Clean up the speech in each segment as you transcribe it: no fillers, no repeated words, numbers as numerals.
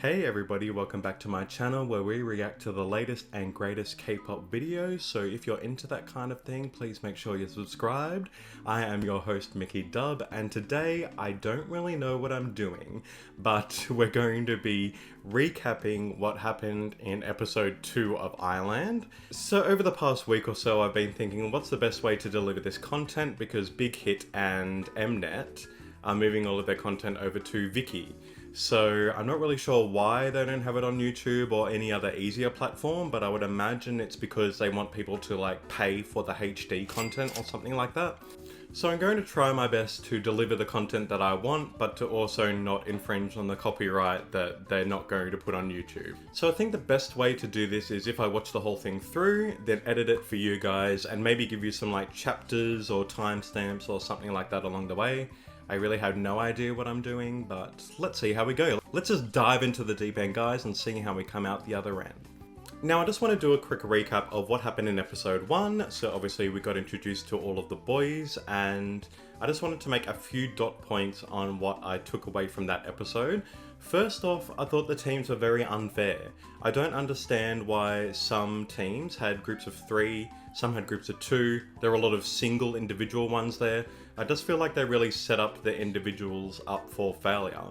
Hey everybody, welcome back to my channel where we react to the latest and greatest K-pop videos. So if you're into that kind of thing, please make sure you're subscribed. I am your host Mickey Dub, and today I don't really know what I'm doing, but we're going to be recapping what happened in episode 2 of Island. So over the past week or so I've been thinking what's the best way to deliver this content, because Big Hit and Mnet are moving all of their content over to Viki. So I'm not really sure why they don't have it on YouTube or any other easier platform, but I would imagine it's because they want people to pay for the HD content or something like that. So I'm going to try my best to deliver the content that I want, but to also not infringe on the copyright that they're not going to put on YouTube. So I think the best way to do this is if I watch the whole thing through, then edit it for you guys and maybe give you some chapters or timestamps or something like that along the way. I really have no idea what I'm doing, but let's see how we go. Let's just dive into the deep end, guys, and see how we come out the other end. Now, I just want to do a quick recap of what happened in episode 1. So obviously we got introduced to all of the boys, and I just wanted to make a few dot points on what I took away from that episode. First off, I thought the teams were very unfair. I don't understand why some teams had groups of 3, some had groups of 2. There were a lot of single individual ones there. I just feel like they really set up the individuals up for failure,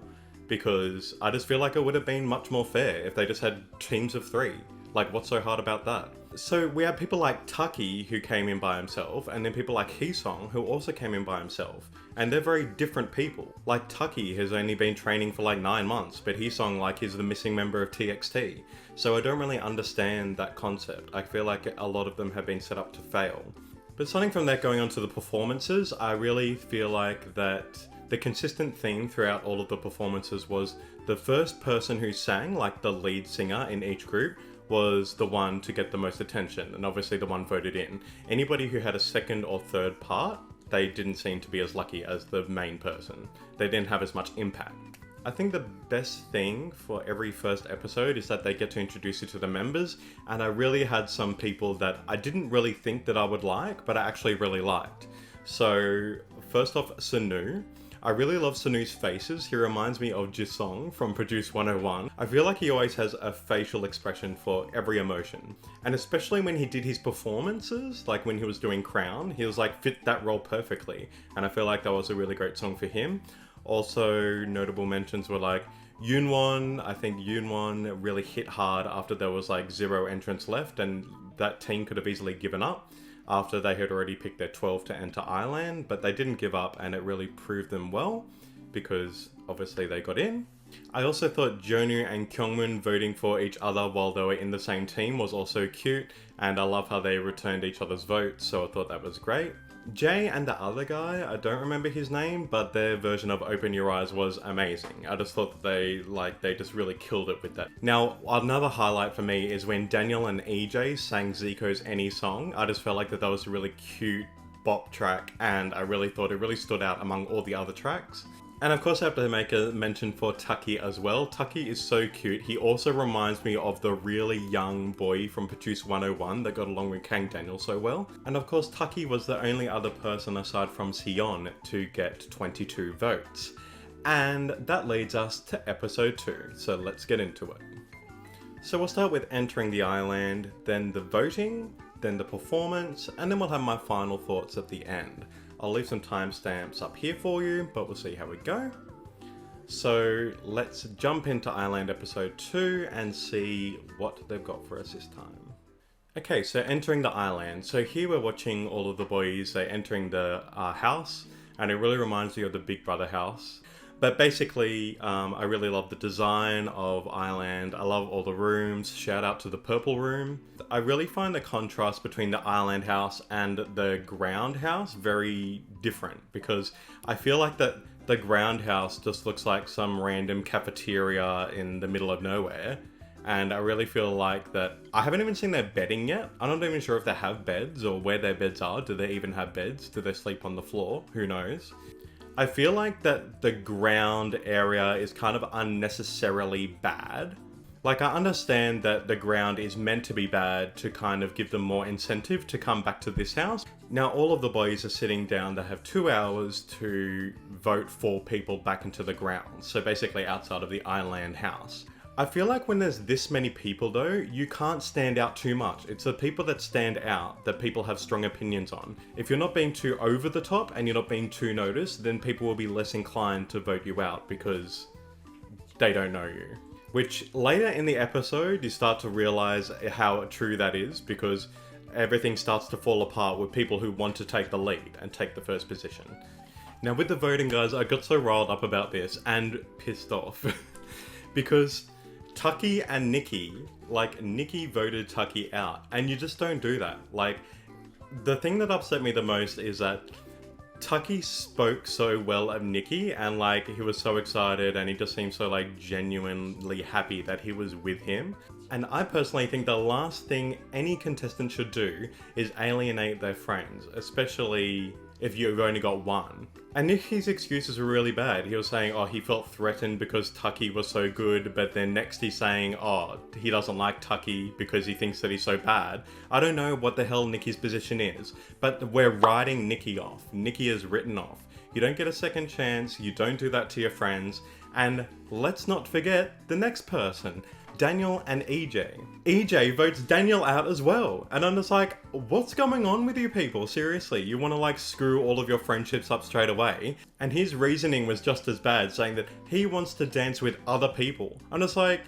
because I just feel like it would have been much more fair if they just had teams of 3. What's so hard about that? So we had people like Taki who came in by himself, and then people like Heesong who also came in by himself. And they're very different people. Taki has only been training for 9 months, but Heesong is the missing member of TXT. So I don't really understand that concept. I feel like a lot of them have been set up to fail. But starting from that, going on to the performances, I really feel like that the consistent theme throughout all of the performances was the first person who sang, the lead singer in each group, was the one to get the most attention, and obviously the one voted in. Anybody who had a second or third part, they didn't seem to be as lucky as the main person. They didn't have as much impact. I think the best thing for every first episode is that they get to introduce you to the members, and I really had some people that I didn't really think that I would like, but I actually really liked. So first off, Sanu. I really love Sanu's faces. He reminds me of Jisung from Produce 101. I feel like he always has a facial expression for every emotion. And especially when he did his performances, when he was doing Crown, he was fit that role perfectly. And I feel like that was a really great song for him. Also, notable mentions were Yoonwon. I think Yoonwon really hit hard after there was 0 entrants left, and that team could have easily given up after they had already picked their 12 to enter Island, but they didn't give up, and it really proved them well, because obviously they got in. I also thought Jeonu and Kyungmoon voting for each other while they were in the same team was also cute, and I love how they returned each other's votes, so I thought that was great. Jay and the other guy, I don't remember his name, but their version of Open Your Eyes was amazing. I just thought that they just really killed it with that. Now, another highlight for me is when Daniel and EJ sang Zico's Any Song. I just felt like that was a really cute bop track, and I really thought it really stood out among all the other tracks. And of course I have to make a mention for Taki as well. Taki is so cute. He also reminds me of the really young boy from Produce 101 that got along with Kang Daniel so well. And of course Taki was the only other person aside from Sion to get 22 votes. And that leads us to episode 2, so let's get into it. So we'll start with entering the island, then the voting, then the performance, and then we'll have my final thoughts at the end. I'll leave some timestamps up here for you, but we'll see how we go. So let's jump into Island episode 2 and see what they've got for us this time. Okay, so entering the island. So here we're watching all of the boys, they're entering the house, and it really reminds me of the Big Brother house. But basically, I really love the design of Island. I love all the rooms. Shout out to the purple room. I really find the contrast between the Island house and the ground house very different, because I feel like that the ground house just looks like some random cafeteria in the middle of nowhere. And I really feel like that I haven't even seen their bedding yet. I'm not even sure if they have beds or where their beds are. Do they even have beds? Do they sleep on the floor? Who knows? I feel like that the ground area is kind of unnecessarily bad. I understand that the ground is meant to be bad to kind of give them more incentive to come back to this house. Now all of the boys are sitting down. They have 2 hours to vote 4 people back into the ground. So basically outside of the Island house. I feel like when there's this many people though, you can't stand out too much. It's the people that stand out that people have strong opinions on. If you're not being too over the top and you're not being too noticed, then people will be less inclined to vote you out because they don't know you. Which later in the episode, you start to realize how true that is, because everything starts to fall apart with people who want to take the lead and take the first position. Now with the voting, guys, I got so riled up about this and pissed off because Tucky and Nikki, like Nikki voted Tucky out, and you just don't do that. Like, the thing that upset me the most is that Tucky spoke so well of Nikki, and like he was so excited and he just seemed so like genuinely happy that he was with him. And I personally think the last thing any contestant should do is alienate their friends, especially if you've only got one. And Nikki's excuses were really bad. He was saying, oh, he felt threatened because Tucky was so good, but then next he's saying, oh, he doesn't like Tucky because he thinks that he's so bad. I don't know what the hell Nikki's position is, but we're writing Nikki off. Nikki is written off. You don't get a second chance, you don't do that to your friends, and let's not forget the next person. Daniel and EJ. EJ votes Daniel out as well. And I'm just like, what's going on with you people? Seriously, you want to like screw all of your friendships up straight away? And his reasoning was just as bad, saying that he wants to dance with other people. I'm just like,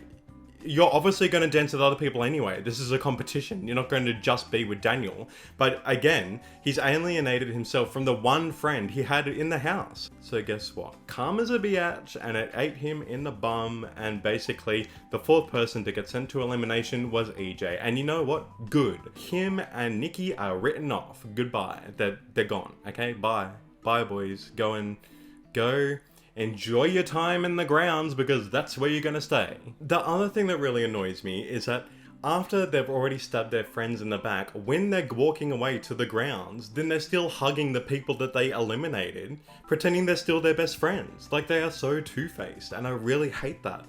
you're obviously going to dance with other people anyway. This is a competition. You're not going to just be with Daniel. But again, he's alienated himself from the one friend he had in the house. So guess what? Karma's a biatch, and it ate him in the bum. And basically, the fourth person to get sent to elimination was EJ. And you know what? Good. Him and Nikki are written off. Goodbye. They're gone. Okay? Bye. Bye, boys. Go. Enjoy your time in the grounds, because that's where you're gonna stay. The other thing that really annoys me is that after they've already stabbed their friends in the back, when they're walking away to the grounds, then they're still hugging the people that they eliminated, pretending they're still their best friends. Like, they are so two-faced, and I really hate that.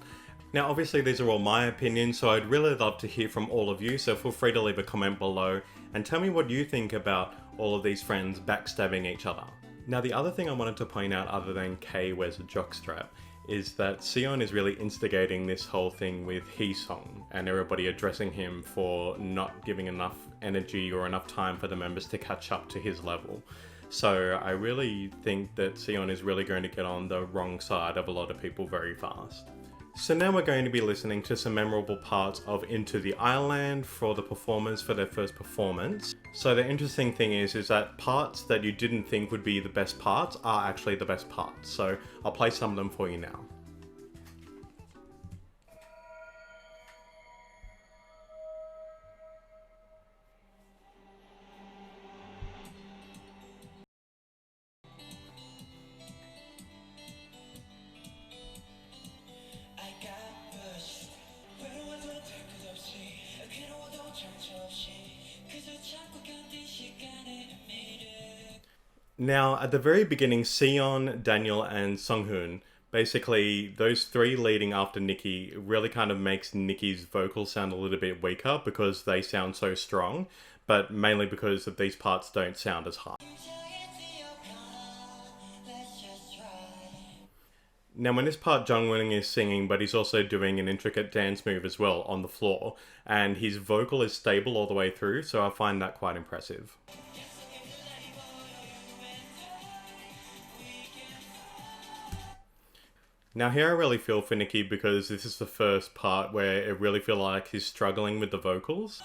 Now, obviously these are all my opinions, so I'd really love to hear from all of you, so feel free to leave a comment below and tell me what you think about all of these friends backstabbing each other. Now, the other thing I wanted to point out, other than Kay wears a jockstrap, is that Sion is really instigating this whole thing with Hee-sung and everybody addressing him for not giving enough energy or enough time for the members to catch up to his level. So I really think that Sion is really going to get on the wrong side of a lot of people very fast. So now we're going to be listening to some memorable parts of Into the Island for the performers for their first performance. So the interesting thing is that parts that you didn't think would be the best parts are actually the best parts. So I'll play some of them for you now. Now, at the very beginning, Sion, Daniel, and Sunghoon, basically those three leading after Nikki, really kind of makes Nikki's vocals sound a little bit weaker because they sound so strong, but mainly because of these parts don't sound as high. Now, in this part, Jungwon is singing, but he's also doing an intricate dance move as well on the floor, and his vocal is stable all the way through, so I find that quite impressive. Now here I really feel for Nikki, because this is the first part where I really feel like he's struggling with the vocals.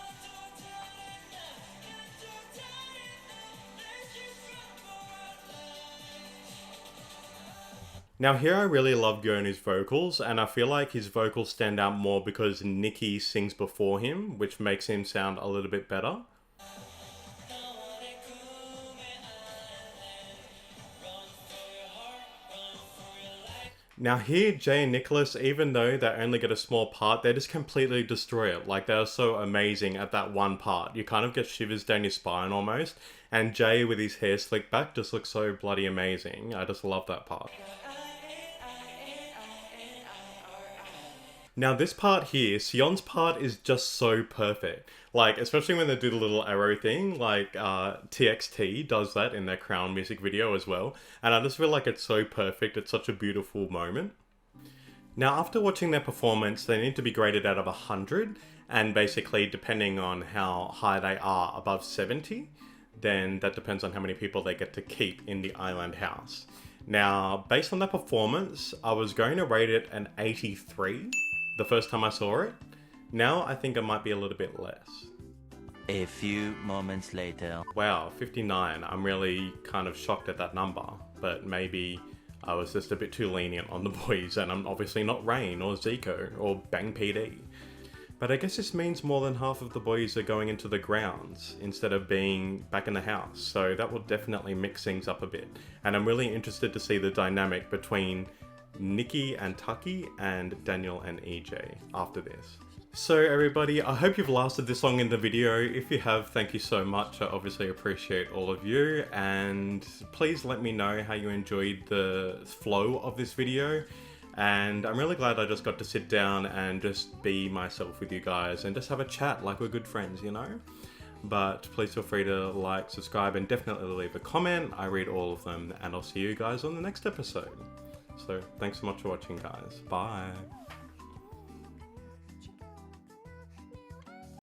Now here I really love Yonu's vocals, and I feel like his vocals stand out more because Nikki sings before him, which makes him sound a little bit better. Now here, Jay and Nicholas, even though they only get a small part, they just completely destroy it. Like, they are so amazing at that one part. You kind of get shivers down your spine almost. And Jay with his hair slicked back just looks so bloody amazing. I just love that part. Now this part here, Sion's part is just so perfect. Like, especially when they do the little arrow thing, like TXT does that in their Crown music video as well. And I just feel like it's so perfect, it's such a beautiful moment. Now, after watching their performance, they need to be graded out of 100, and basically depending on how high they are, above 70, then that depends on how many people they get to keep in the island house. Now, based on their performance, I was going to rate it an 83 the first time I saw it. Now I think it might be a little bit less. A few moments later. Wow, 59. I'm really kind of shocked at that number, but maybe I was just a bit too lenient on the boys, and I'm obviously not Rain or Zico or Bang PD. But I guess this means more than half of the boys are going into the grounds instead of being back in the house, so that will definitely mix things up a bit. And I'm really interested to see the dynamic between Nikki and Tucky and Daniel and EJ after this. So everybody, I hope you've lasted this long in the video. If you have, thank you so much. I obviously appreciate all of you, and please let me know how you enjoyed the flow of this video. And I'm really glad I just got to sit down and just be myself with you guys and just have a chat like we're good friends, you know? But please feel free to like, subscribe, and definitely leave a comment. I read all of them, and I'll see you guys on the next episode. So thanks so much for watching, guys. Bye.